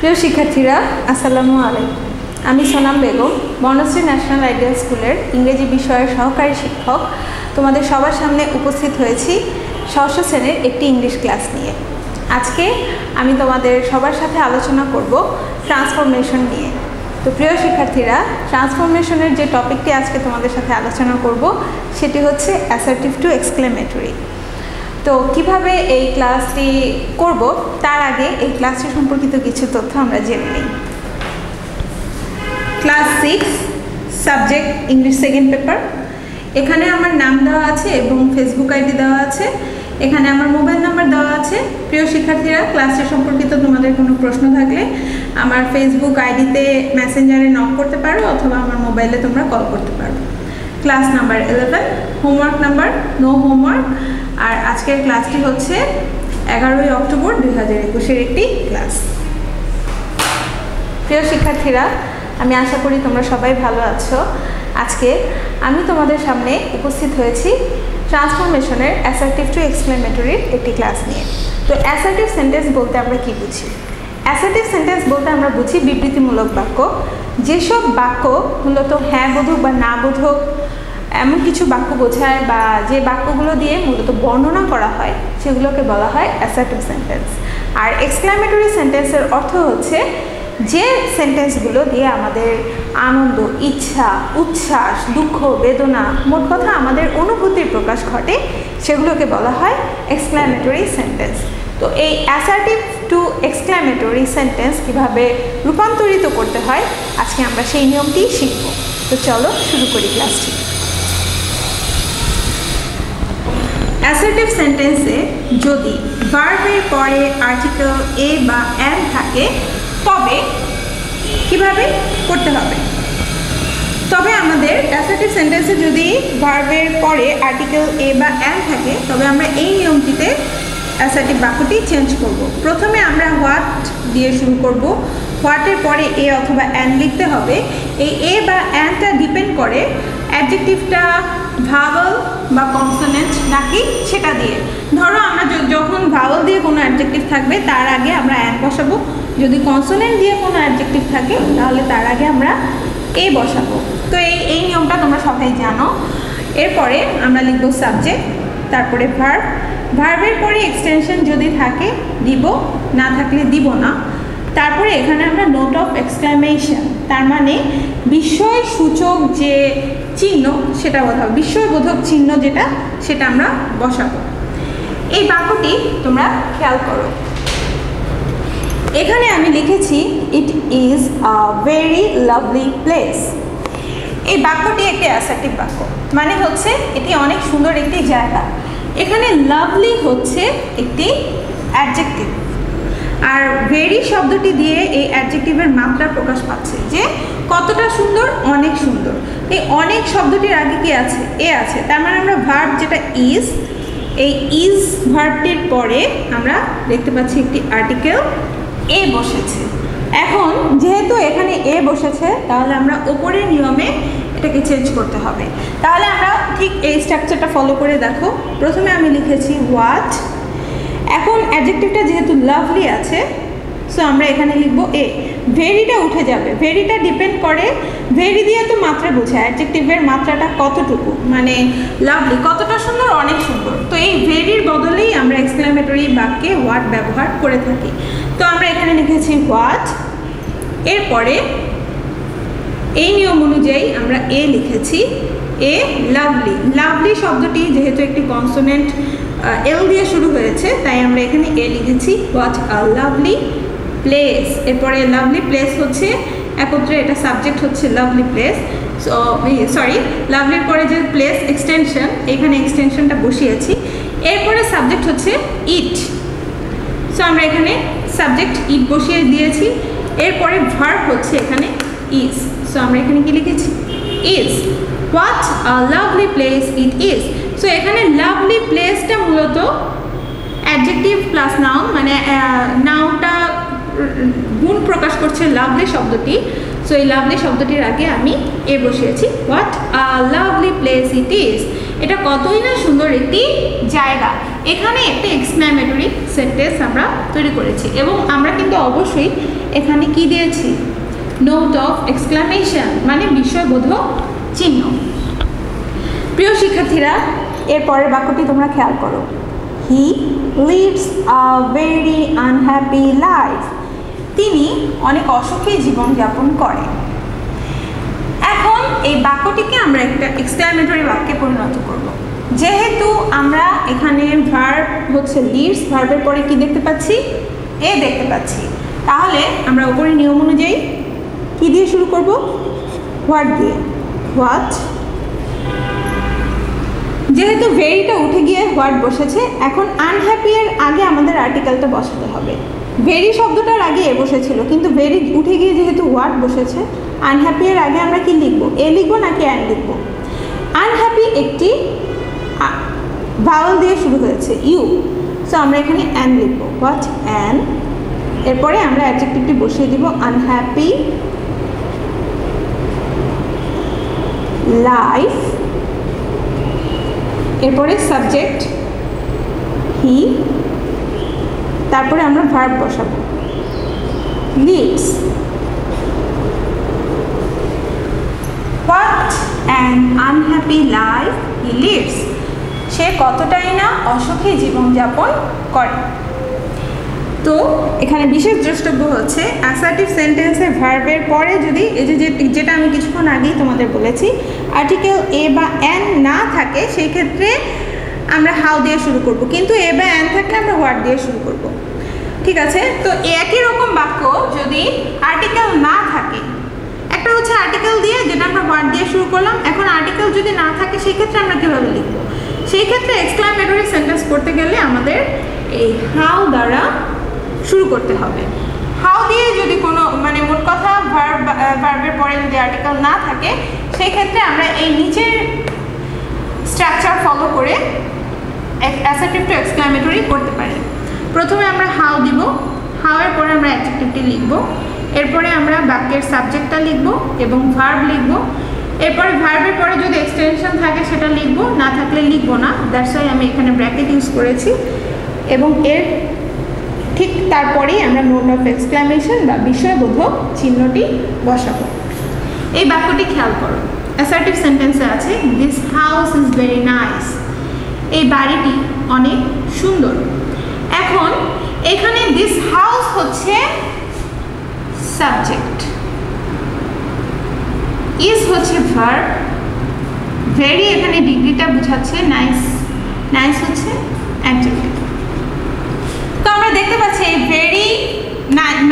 প্রিয় শিক্ষার্থীরা আসসালামু আলাইকুম। আমি সোনাম বেগম, বনশ্রী ন্যাশনাল আইডিয়াল স্কুলের ইংরেজি বিষয়ের সহকারী শিক্ষক। তোমাদের সবার সামনে উপস্থিত হয়েছি ষষ্ঠ শ্রেণীর একটি ইংলিশ ক্লাস নিয়ে। আজকে আমি তোমাদের সবার সাথে আলোচনা করব ট্রান্সফরমেশন নিয়ে। তো প্রিয় শিক্ষার্থীরা, ট্রান্সফরমেশনের যে টপিকটি আজকে তোমাদের সাথে আলোচনা করব সেটি হচ্ছে অ্যাসার্টিভ টু এক্সক্লেমেটরি। তো কিভাবে এই ক্লাসটি করব তার আগে এই ক্লাসটি সম্পর্কিত কিছু তথ্য আমরা জেনে নিই। Class 6 subject English second paper. এখানে আমার নাম দেওয়া আছে এবং ফেসবুক আইডি দেওয়া আছে। এখানে আমার মোবাইল নাম্বার দেওয়া আছে। প্রিয় শিক্ষার্থীরা, ক্লাসটি সম্পর্কিত তোমাদের কোনো প্রশ্ন থাকলে আমার ফেসবুক আইডিতে মেসেঞ্জারে নক করতে পারো অথবা আমার মোবাইলে তোমরা কল করতে পারো। Class number 11, homework number no homework. আর আজকের ক্লাসটি হচ্ছে 11ই অক্টোবর 2021-এর একটি ক্লাস। প্রিয় শিক্ষার্থীরা, আমি আশা করি তোমরা সবাই ভালো আছো। আজকে আমি তোমাদের সামনে উপস্থিত হয়েছি ট্রান্সফরমেশনের অ্যাসার্টিভ টু এক্সক্লেমেটরির একটি ক্লাস নিয়ে। তো অ্যাসার্টিভ সেন্টেন্স বলতে আমরা কি বুঝি? অ্যাসার্টিভ সেন্টেন্স বলতে আমরা বুঝি বিবৃতিমূলক বাক্য। যেসব বাক্য মূলত হ্যাঁ বোধক বা না বোধক এমন কিছু বাক্য বোঝায় বা যে বাক্যগুলো দিয়ে মূলত বর্ণনা করা হয় সেগুলোকে বলা হয় অ্যাসার্টিভ সেন্টেন্স। আর এক্সক্লেমেটরি সেন্টেন্সের অর্থ হচ্ছে যে সেন্টেন্সগুলো দিয়ে আমাদের আনন্দ, ইচ্ছা, উচ্ছ্বাস, দুঃখ, বেদনা, মোট কথা আমাদের অনুভূতির প্রকাশ ঘটে, সেগুলোকে বলা হয় এক্সক্লেমেটরি সেন্টেন্স। তো এই অ্যাসার্টিভ টু এক্সক্লেমেটরি সেন্টেন্স কীভাবে রূপান্তরিত করতে হয় আজকে আমরা সেই নিয়মটি শিখব। তো চলো শুরু করি ক্লাসটি। অ্যাসার্টিভ সেন্টেন্সে যদি ভার্বের পরে আর্টিকেল এ বা অ্যান থাকে তবে কিভাবে করতে হবে? তবে আমাদের অ্যাসার্টিভ সেন্টেন্সে যদি ভার্বের পরে আর্টিকেল এ বা অ্যান থাকে তবে আমরা এই নিয়মটিতে অ্যাসার্টিভ বাক্যটি চেঞ্জ করব। প্রথমে আমরা হোয়াট দিয়ে শুরু করব। হোয়াটের পরে এ অথবা অ্যান লিখতে হবে। এই এ বা অ্যানটা ডিপেন্ড করে অ্যাডজেক্টিভটা ভাওয়াল বা কনসোনেন্ট নাকি সেটা দিয়ে। ধরো আমরা যখন ভাওয়াল দিয়ে কোনো অ্যাডজেক্টিভ থাকবে তার আগে আমরা অ্যান বসাবো। যদি কনসোনেন্ট দিয়ে কোনো অ্যাডজেক্টিভ থাকে তাহলে তার আগে আমরা এ বসাবো। তো এই নিয়মটা তোমরা সবাই জানো। এরপরে আমরা লিখব সাবজেক্ট, তারপরে ভার্ব। ভার্বের পরে এক্সটেনশন যদি থাকে দিব, না থাকলে দিব না। তারপরে এখানে আমরা নোট অফ এক্সক্লেমেশন, তার মানে বিস্ময় সূচক যে চিহ্ন সেটা বসাবো, বিস্ময়বোধক চিহ্ন যেটা সেটা আমরা বসাবো। এই বাক্যটি তোমরা খেয়াল করো। এখানে আমি লিখেছি ইট is a very lovely place. এই বাক্যটি একটি অ্যাসার্টিভ বাক্য, মানে হচ্ছে এটি অনেক সুন্দর একটি জায়গা। এখানে লাভলি হচ্ছে একটি অ্যাডজেক্টিভ, আর ভেরি শব্দটি দিয়ে এই অ্যাডজেক্টিভের মাত্রা প্রকাশ পাচ্ছে যে কতটা সুন্দর, অনেক সুন্দর। এই অনেক শব্দটির আগে কি আছে? এ আছে। তার মানে আমরা ভার্ব যেটা ইজ, এই ইজ ভার্বটির পরে আমরা দেখতে পাচ্ছি একটি আর্টিকেল এ বসেছে। এখন যেহেতু এখানে এ বসেছে তাহলে আমরা ওপরের নিয়মে এটাকে চেঞ্জ করতে হবে। তাহলে আমরা ঠিক এই স্ট্রাকচারটা ফলো করে দেখো। প্রথমে আমি লিখেছি হোয়াট। এখন অ্যাডজেক্টিভটা যেহেতু লাভলি আছে সো আমরা এখানে লিখব এ। ভেরিটা উঠে যাবে। ভেরিটা ডিপেন্ড করে, ভেরি দিয়ে তো মাত্রা বোঝায়, অ্যাডজেক্টিভের মাত্রাটা কতটুকু, মানে লাভলি কতটা সুন্দর, অনেক সুন্দর। তো এই ভেরির বদলেই আমরা এক্সক্লেমেটরি বাক্যে হোয়াট ব্যবহার করে থাকি। তো আমরা এখানে লিখেছি হোয়াট। এরপরে এই নিয়ম অনুযায়ী আমরা এ লিখেছি এ লাভলি। লাভলি শব্দটি যেহেতু একটি কনসোনেন্ট এল দিয়ে শুরু হয়েছে তাই আমরা এখানে এ লিখেছি। What a lovely place. এরপরে লাভলি প্লেস হচ্ছে একত্রে, এটা সাবজেক্ট হচ্ছে লাভলি প্লেস। সরি, লাভলির পরে যে প্লেস এক্সটেনশন, এখানে এক্সটেনশনটা বসিয়েছি। এরপরে সাবজেক্ট হচ্ছে ইট। সো আমরা এখানে সাবজেক্ট ইট বসিয়ে দিয়েছি। এরপরে ভার্ব হচ্ছে এখানে ইজ। সো আমরা এখানে কি লিখেছি? Is. What a lovely place it is. So এখানে লাভলি প্লেসটা মূলত অ্যাডজেক্টিভ প্লাস নাউন, মানে নাউনটা গুণ প্রকাশ করছে লাভলি শব্দটি। সো এই লাভলি শব্দটির আগে আমি এ বসিয়েছি। What a lovely place it is. এটা কতই না সুন্দর একটি জায়গা। এখানে একটা এক্সক্লেমেটরি সেন্টেন্স আমরা তৈরি করেছি এবং আমরা কিন্তু অবশ্যই এখানে কি দিয়েছি, নোট অফ এক্সক্লামেশন মানে বিস্ময়বোধক চিহ্ন। প্রিয় শিক্ষার্থীরা, এর পরের বাক্যটি তোমরা খেয়াল করো। He lives a very unhappy life. তিনি অনেক অসুখী জীবনযাপন করেন। এখন এই বাক্যটিকে আমরা একটা এক্সক্লেমেটরি বাক্যে পরিণত করব। যেহেতু আমরা এখানে ভার্ব হচ্ছে লিভস, ভার্বের পরে কি দেখতে পাচ্ছি, এ দেখতে পাচ্ছি, তাহলে আমরা উপরের নিয়ম অনুযায়ী কি দিয়ে শুরু করব, হোয়াট দিয়ে। হোয়াট, যেহেতু ভেরিটা উঠে গিয়ে হোয়াট বসেছে, এখন আনহ্যাপি এর আগে আমাদের আর্টিকেলটা বসাতে হবে। ভেরি শব্দটার আগে এ বসেছিল, কিন্তু ভেরি উঠে গিয়ে যেহেতু হোয়াট বসেছে, আনহ্যাপি এর আগে আমরা কি লিখবো, এ লিখবো নাকি অ্যান লিখবো। আনহ্যাপি একটি ভাওয়েল দিয়ে শুরু হয়েছে, ইউ, সো আমরা এখানে অ্যান লিখবো, হোয়াট অ্যান। এরপরে আমরা অ্যাডজেক্টিভটি বসিয়ে দিব, আনহ্যাপি লাইফ। এরপরে সাবজেক্ট হি, তারপরে আমরা ভার্ব বসাবো, lives. What an unhappy life he lives. সে কতটাই না অসুখী জীবনযাপন করে। তো এখানে বিশেষ দ্রষ্টব্য হচ্ছে অ্যাসার্টিভ সেন্টেন্সের ভার্বের পরে যদি এই যেটা আমি কিছুক্ষণ আগেই তোমাদের বলেছি, আর্টিকেল এ বা অ্যান না থাকে, সেই ক্ষেত্রে আমরা হাউ দিয়ে শুরু করব, কিন্তু এ বা অ্যান থাকলে আমরা হোয়াট দিয়ে শুরু করব। ঠিক আছে, তো একই রকম বাক্য যদি আর্টিকেল না থাকে, একটা হচ্ছে আর্টিকেল দিয়ে যেটা আমরা হোয়াট দিয়ে শুরু করলাম, এখন আর্টিকেল যদি না থাকে সেই ক্ষেত্রে আমরা কীভাবে লিখব, সেই ক্ষেত্রে এক্সক্লেমেটরি সেন্টেন্স করতে গেলে আমাদের এই হাউ দ্বারা শুরু করতে হবে। হাউ দিয়ে যদি কোনো মানে মোট কথা ভার্বের পরে যদি আর্টিকেল না থাকে, সেই ক্ষেত্রে আমরা এই নিচের স্ট্রাকচার ফলো করে অ্যাসার্টিভ টু এক্সক্লেমেটরি করতে পারি। প্রথমে আমরা হাউ দিব, হাউ এর পরে আমরা অ্যাডজেক্টিভটি লিখব, এরপরে আমরা বাক্যের সাবজেক্টটা লিখব এবং ভার্ব লিখব। এরপরে ভার্বের পরে যদি এক্সটেনশন থাকে সেটা লিখব, না থাকলে লিখব না, দ্যাটস ওয়াই আমি এখানে ব্র্যাকেট ইউজ করেছি। এবং এর ঠিক তারপরেই আমরা নোট অফ এক্সক্লামেশন বা বিস্ময়বোধক চিহ্নটি বসাবো। এই বাক্যটি খেয়াল করো, অ্যাসার্টিভ সেন্টেন্সে আছে this house is very nice. এই বাড়িটি অনেক সুন্দর। এখন এখানে দিস হাউস হচ্ছে সাবজেক্ট, ইজ হচ্ছে ভার্ব, ভেরি এখানে ডিগ্রিটা বোঝাচ্ছে, নাইস, নাইস হচ্ছে অ্যাডজেক্টিভ। তো আমরা দেখতে পাচ্ছি এই ভেরি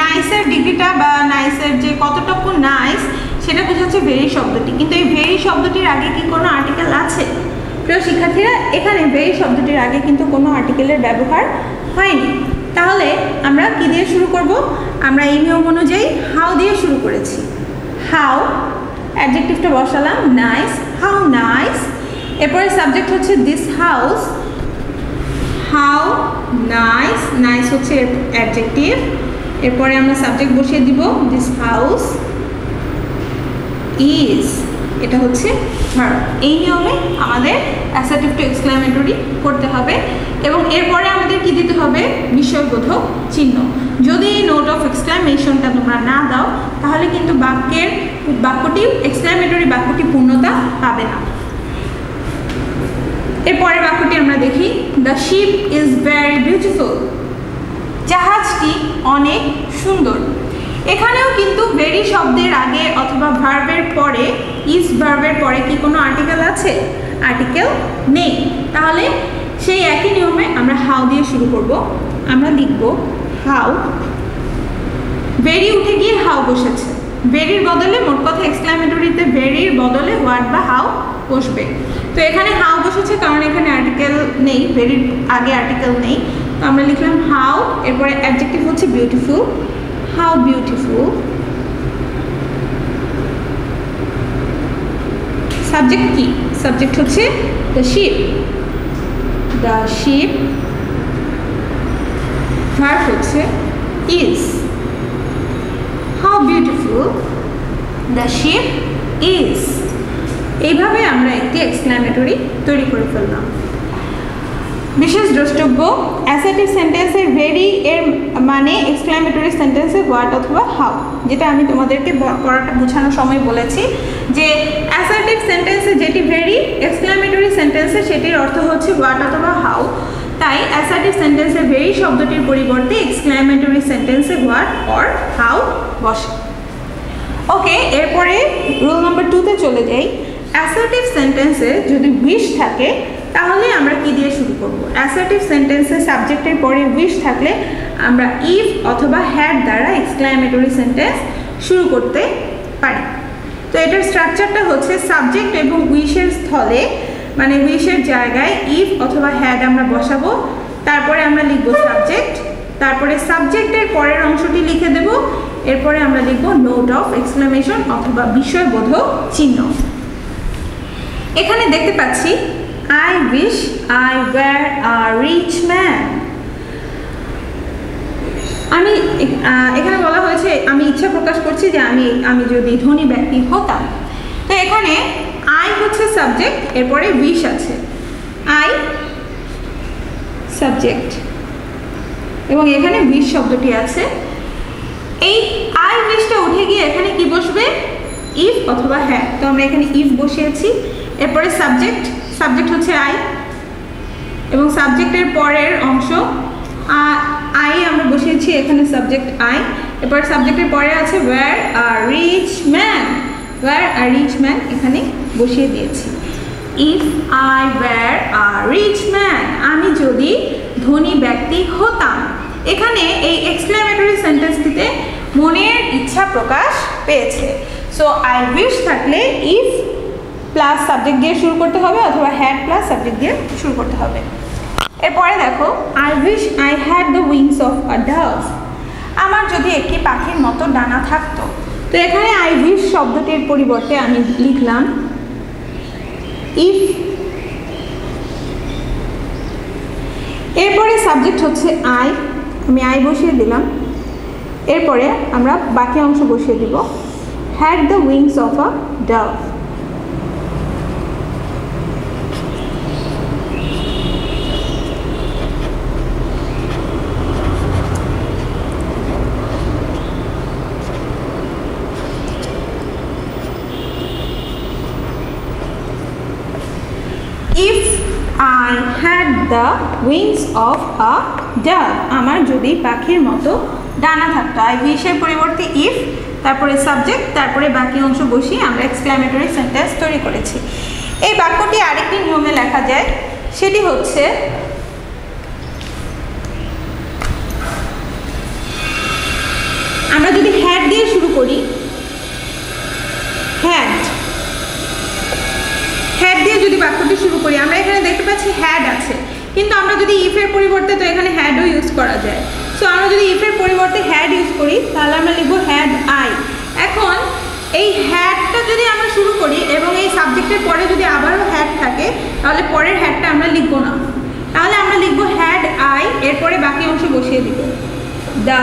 নাইসের ডিগ্রিটা বা নাইসের যে কতটুকু নাইস সেটা বোঝাচ্ছে ভেরি শব্দটি, কিন্তু এই ভেরি শব্দটির আগে কি কোনো আর্টিকেল আছে? প্রিয় শিক্ষার্থীরা, এখানে ভেরি শব্দটির আগে কিন্তু কোনো আর্টিকেলের ব্যবহার হয়নি। তাহলে আমরা কি দিয়ে শুরু করব? আমরা এই নিয়ম অনুযায়ী হাউ দিয়ে শুরু করেছি। হাউ, অ্যাডজেক্টিভটা বসালাম নাইস, হাউ নাইস। এরপরে সাবজেক্ট হচ্ছে this house, how nice, nice হচ্ছে অ্যাডজেক্টিভ। এরপরে আমরা সাবজেক্ট বসিয়ে দিব দিস হাউস ইজ, এটা হচ্ছে ভার্ব। এই নিয়মে আমাদের অ্যাসার্টিভ টু এক্সক্লেমেটরি করতে হবে এবং এরপরে আমাদের কি দিতে হবে? বিস্ময়বোধক চিহ্ন। যদি এই নোট অফ এক্সক্লেমেশনটা তোমরা না দাও তাহলে কিন্তু বাক্যটি এক্সক্লেমেটরি বাক্যটি পূর্ণতা পাবে না। এরপরের বাক্যটি আমরা দেখি, the ship is very beautiful. জাহাজটি অনেক সুন্দর। এখানেও কিন্তু ভেরি শব্দের আগে অথবা ভার্বের পরে, ইজ ভার্বের পরে কি কোনো আর্টিকেল আছে? আর্টিকেল নেই। তাহলে সেই একই নিয়মে আমরা হাউ দিয়ে শুরু করব। আমরা লিখব হাউ, ভেরি উঠে গিয়ে হাউ বসেছে। ভেরির বদলে, মোট কথা এক্সক্লেমেটরিতে ভেরির বদলে হোয়াট বা হাউ বসবে। তো এখানে হাউ বসেছে কারণ এখানে আর্টিকেল নেই, ভেরির আগে আর্টিকেল নেই। তো আমরা লিখলাম হাউ, এরপরে অ্যাডজেক্টিভ হচ্ছে বিউটিফুল, হাউ বিউটিফুল। সাবজেক্ট কি? সাবজেক্ট হচ্ছে the ship, the ship. Verb হচ্ছে is, how beautiful the ship is. এইভাবে আমরা একটি এক্সক্লেমেটরি তৈরি করে ফেললাম। বিশেষ দ্রষ্টব্য অ্যাসার্টিভ সেন্টেন্সের ভেরি এর মানে এক্সক্লামেটরি সেন্টেন্সে হোয়াট অথবা হাউ, যেটা আমি তোমাদেরকে পড়াটা বোঝানোর সময় বলেছি যে অ্যাসার্টিভ সেন্টেন্সে যেটি ভেরি এক্সক্লামেটরি সেন্টেন্সে সেটির অর্থ হচ্ছে হোয়াট অথবা হাউ। তাই অ্যাসার্টিভ সেন্টেন্সের ভেরি শব্দটির পরিবর্তে এক্সক্লামেটরি সেন্টেন্সে হোয়াট অর হাউ বসে। ওকে, এরপরে রুল নাম্বার 2-তে চলে যাই। অ্যাসার্টিভ সেন্টেন্সে যদি উইশ থাকে তাহলে আমরা কি দিয়ে শুরু করব? অ্যাসার্টিভ সেন্টেন্সে সাবজেক্টের পরে উইশ থাকলে আমরা ইফ অথবা হ্যাড দ্বারা এক্সক্লামেটরি সেন্টেন্স শুরু করতে পারি। তো এটার স্ট্রাকচারটা হচ্ছে সাবজেক্ট এবং উইশের স্থলে মানে উইশের জায়গায় ইফ অথবা হ্যাড আমরা বসাবো, তারপরে আমরা লিখব সাবজেক্ট, তারপরে সাবজেক্টের পরের অংশটি লিখে দেব, এরপরে আমরা লিখব নোট অফ এক্সক্লামেশন অথবা বিস্ময়বোধক চিহ্ন। এখানে দেখতে পাচ্ছি I wish I were a rich man। আমি এখানে বলা হয়েছে আমি ইচ্ছা প্রকাশ করছি যে আমি যদি ধনী ব্যক্তি হতাম। তো এখানে আই হচ্ছে সাবজেক্ট, এরপরে উইশ আছে, আই সাবজেক্ট এবং এখানে উইশ শব্দটি আছে। এই আই উইশটা উঠে গিয়ে এখানে কি বসবে? ইফ অথবা হ্যাড। তো আমরা এখানে ইফ বসিয়েছি, এরপরে সাবজেক্ট, সাবজেক্ট হচ্ছে আই এবং সাবজেক্টের পরের অংশ আই আমরা বসিয়েছি এখানে সাবজেক্ট আই, এরপর সাবজেক্টের পরে আছে were a rich man, were a rich man এখানে বসিয়ে দিয়েছি। If I were a rich man, আমি যদি ধনী ব্যক্তি হতাম। এখানে এই এক্সক্লেমেটরি সেন্টেন্সটিতে মনের ইচ্ছা প্রকাশ পেয়েছে। সো আই উইশ থাকলে ইফ প্লাস সাবজেক্ট দিয়ে শুরু করতে হবে অথবা হ্যাড প্লাস সাবজেক্ট দিয়ে শুরু করতে হবে। এরপরে দেখো I wish I had the wings of a Dove, আমার যদি একটি পাখির মতো ডানা থাকতো। তো এখানে আই উইশ শব্দটির পরিবর্তে আমি লিখলাম ইফ, এরপরে সাবজেক্ট হচ্ছে আই, আমি আই বসিয়ে দিলাম, এরপরে আমরা বাকি অংশ বসিয়ে দিব had the wings of a Dove. If I had the wings of a dove, আমার যদি পাখির মতো ডানা থাকতো। আই উইশের পরিবর্তে ইফ, তারপরে সাবজেক্ট, তারপরে বাকি অংশ বসিয়ে আমরা এক্সক্লামেটরি সেন্টেন্স তৈরি করেছি। এই বাক্যটি আরেকটি নিয়মে লেখা যায়, সেটি হচ্ছে আমরা যদি হ্যাড দিয়ে শুরু করি, হ্যাড দিয়ে যদি বাক্যটি শুরু করি, আমরা এখানে দেখতে পাচ্ছি হ্যাড আছে, কিন্তু আমরা যদি ইফের পরিবর্তে তো এখানে হ্যাডও ইউজ করা যায়। সো আমরা যদি ইফের পরিবর্তে হ্যাড ইউজ করি তাহলে আমরা লিখব হ্যাড আই। এখন এই হ্যাডটা যদি আমরা শুরু করি এবং এই সাবজেক্টের পরে যদি আবারও হ্যাড থাকে তাহলে পরের হ্যাডটা আমরা লিখব না, তাহলে আমরা লিখব হ্যাড আই, এরপরে বাকি অংশ বসিয়ে দিব the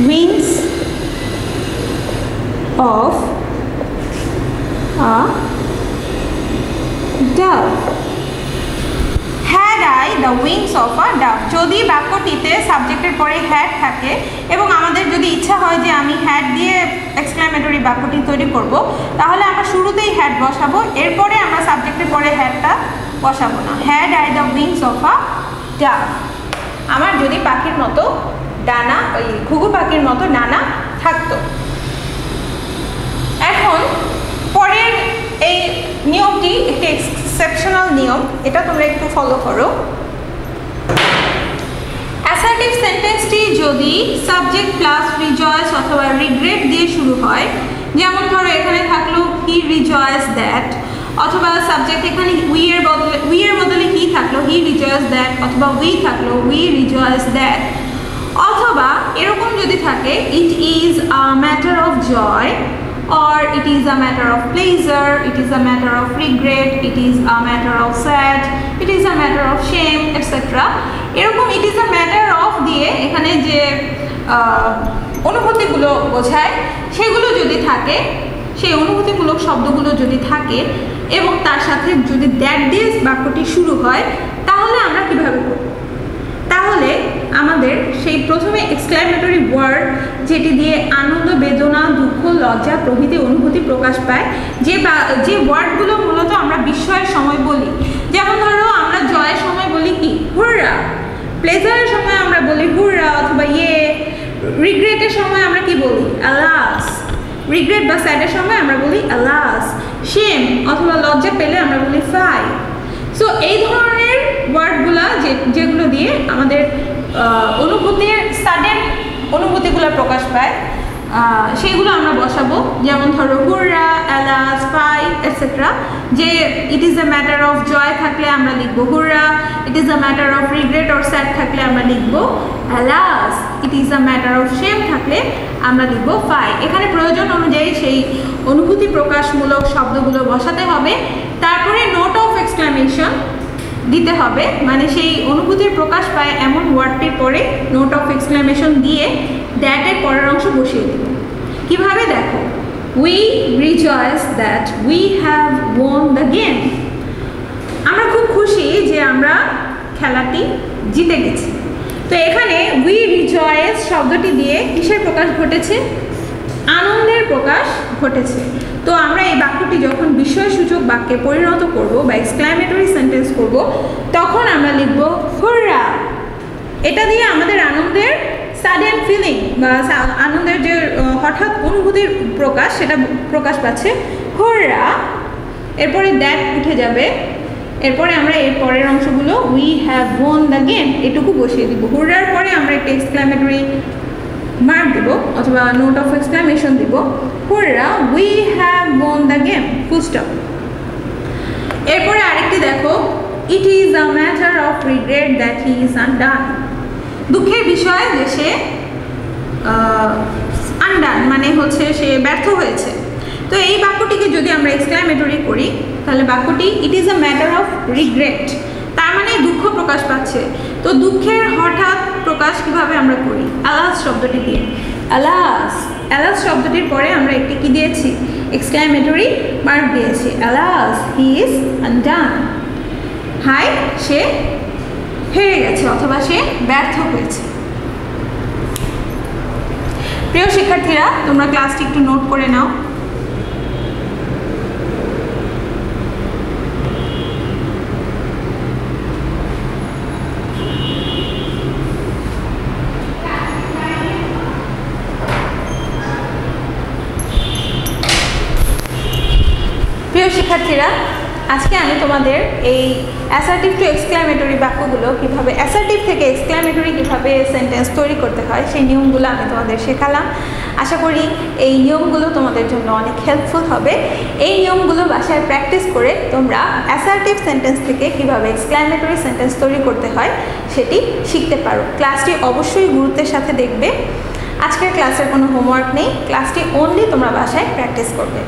wings of a dove। had I the wings of a dove, যদি বাক্যটিতে সাবজেক্টের পরে হ্যাড থাকে এবং আমাদের যদি ইচ্ছা হয় যে আমি হ্যাড দিয়ে এক্সক্লামেটরি বাক্যটি তৈরি করব, তাহলে আমরা শুরুতেই হ্যাড বসাবো, এরপরে আমরা সাবজেক্টের পরে হ্যাডটা বসাবো না। had I the wings of a dove, আমার যদি পাখির মতো ডানা, ওই ঘুঘু পাখির মতো ডানা থাকতো। এখন পরের এই নিয়মটি একটি এক্সেপশনাল নিয়ম, এটা তোমরা একটু ফলো করো। অ্যাসার্টিভ সেন্টেন্সটি যদি সাবজেক্ট প্লাস রিজয়েস অথবা রিগ্রেট দিয়ে শুরু হয়, যেমন ধরো এখানে থাকলো হি রিজয়েস দ্যাট, অথবা সাবজেক্ট এখানে উই এর বদলে হি থাকলো হি রিজয়েস দ্যাট, অথবা উই থাকলো উই রিজয়েস দ্যাট, অথবা এরকম যদি থাকে it is a matter of joy, or it is a matter of pleasure, it is a matter of regret, it is a matter of sad, it is a matter of shame, etc. এরকম it is a matter of দিয়ে এখানে যে অনুভূতিগুলো বোঝায় সেগুলো যদি থাকে, সেই অনুভূতিমূলক শব্দগুলো যদি থাকে এবং তার সাথে যদি দ্যাট দিয়ে বাক্যটি শুরু হয়, তাহলে আমরা কিভাবে করব? তাহলে আমাদের সেই প্রথমে এক্সক্লেমেটরি ওয়ার্ড, যেটি দিয়ে আনন্দ, বেদনা, দুঃখ, লজ্জা প্রভৃতি অনুভূতি প্রকাশ পায়, যে ওয়ার্ডগুলো মূলত আমরা বিস্ময়ের সময় বলি। যেমন ধরো আমরা জয়ের সময় বলি কি? হুররা। প্লেজারের সময় আমরা বলি হুররা অথবা ইয়ে। রিগ্রেটের সময় আমরা কি বলি? আলাস। রিগ্রেট বা স্যাডের সময় আমরা বলি আলাস। শেম অথবা লজ্জা পেলে আমরা বলি ফাই। সো এই ধরনের ওয়ার্ডগুলো যেগুলো দিয়ে আমাদের অনুভূতির সাডেন অনুভূতিগুলো প্রকাশ পায়, সেইগুলো আমরা বসাবো। যেমন ধরো হুররা, অ্যালাস, ফাই এটসেট্রা। যে it is a matter of joy থাকলে আমরা লিখবো hurrah, it is a matter of regret or sad থাকলে আমরা লিখবো alas, it is a matter of shame থাকলে আমরা লিখবো ফাই। এখানে প্রয়োজন অনুযায়ী সেই অনুভূতি প্রকাশমূলক শব্দগুলো বসাতে হবে। তারপরে নোট অফ এক্সক্লামেশন দিতে হবে, মানে সেই অনুভূতির প্রকাশ পায় এমন ওয়ার্ডটির পরে নোট অফ এক্সক্লামেশন দিয়ে দ্যাটের পরের অংশ বসিয়ে দেব। কিভাবে? দেখো, we rejoices that we have won the game. আমরা খুব খুশি যে আমরা খেলাটি জিতে গেছি। তো এখানে উই রিজয়েস শব্দটি দিয়ে কিসের প্রকাশ ঘটেছে? আনন্দের প্রকাশ ঘটেছে। তো আমরা এই বাক্যটি যখন বিস্ময়সূচক বাক্যে পরিণত করব বা এক্সক্লামেটরি সেন্টেন্স করব, তখন আমরা লিখব হুররা। এটা দিয়ে আমাদের আনন্দের সাডেন ফিলিং বা আনন্দের যে হঠাৎ অনুভূতির প্রকাশ, সেটা প্রকাশ পাচ্ছে হুররা। এরপরে দ্যাট উঠে যাবে। এরপরে আমরা এর পরের অংশগুলো we have won the game এটুকু বসিয়ে দিব। হুররার পরে আমরা একটা এক্সক্লামেটরি মার্ক দেব অথবা নোট অফ এক্সক্লামেশন দিব। হুররা, we have won the game, full stop. এরপরে আরেকটি দেখো, ইট is a matter of regret that he is undone. দুঃখের বিষয় যে সে আনডান মানে হচ্ছে সে ব্যর্থ হয়েছে। তো এই বাক্যটিকে যদি আমরা এক্সক্লামেটরি করি, তাহলে বাক্যটি ইট is a matter of regret, তার মানে দুঃখ প্রকাশ পাচ্ছে। তো দুঃখের হঠাৎ প্রকাশ কিভাবে আমরা করি? আলাস শব্দটি দিয়ে। আলাস, অ্যালাস শব্দটির পরে আমরা একটি কি দিয়েছি? এক্সক্লামেটরি মার্ক দিয়েছি। আলাস, হি ইজ আনডান। হাই, সে হেরে গেছে অথবা সে ব্যর্থ হয়েছে। প্রিয় শিক্ষার্থীরা, তোমরা ক্লাসটি একটু নোট করে নাও। প্রিয় শিক্ষার্থীরা, আজকে আমি তোমাদের এই অ্যাসার্টিভ টু এক্সক্লামেটরি বাক্যগুলো কীভাবে, অ্যাসার্টিভ থেকে এক্সক্লামেটরি কীভাবে সেন্টেন্স তৈরি করতে হয় সেই নিয়মগুলো আমি তোমাদের শেখালাম। আশা করি এই নিয়মগুলো তোমাদের জন্য অনেক হেল্পফুল হবে। এই নিয়মগুলো বাসায় প্র্যাকটিস করে তোমরা অ্যাসার্টিভ সেন্টেন্স থেকে কীভাবে এক্সক্লামেটরি সেন্টেন্স তৈরি করতে হয় সেটি শিখতে পারো। ক্লাসটি অবশ্যই গুরুত্বের সাথে দেখবে। আজকের ক্লাসের কোনো হোমওয়ার্ক নেই, ক্লাসটি অনলি তোমরা বাসায় প্র্যাকটিস করবে।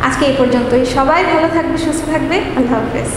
আজকে এই পর্যন্তই। সবাই ভালো থাকবে, সুস্থ থাকবে। আল্লাহ হাফেজ।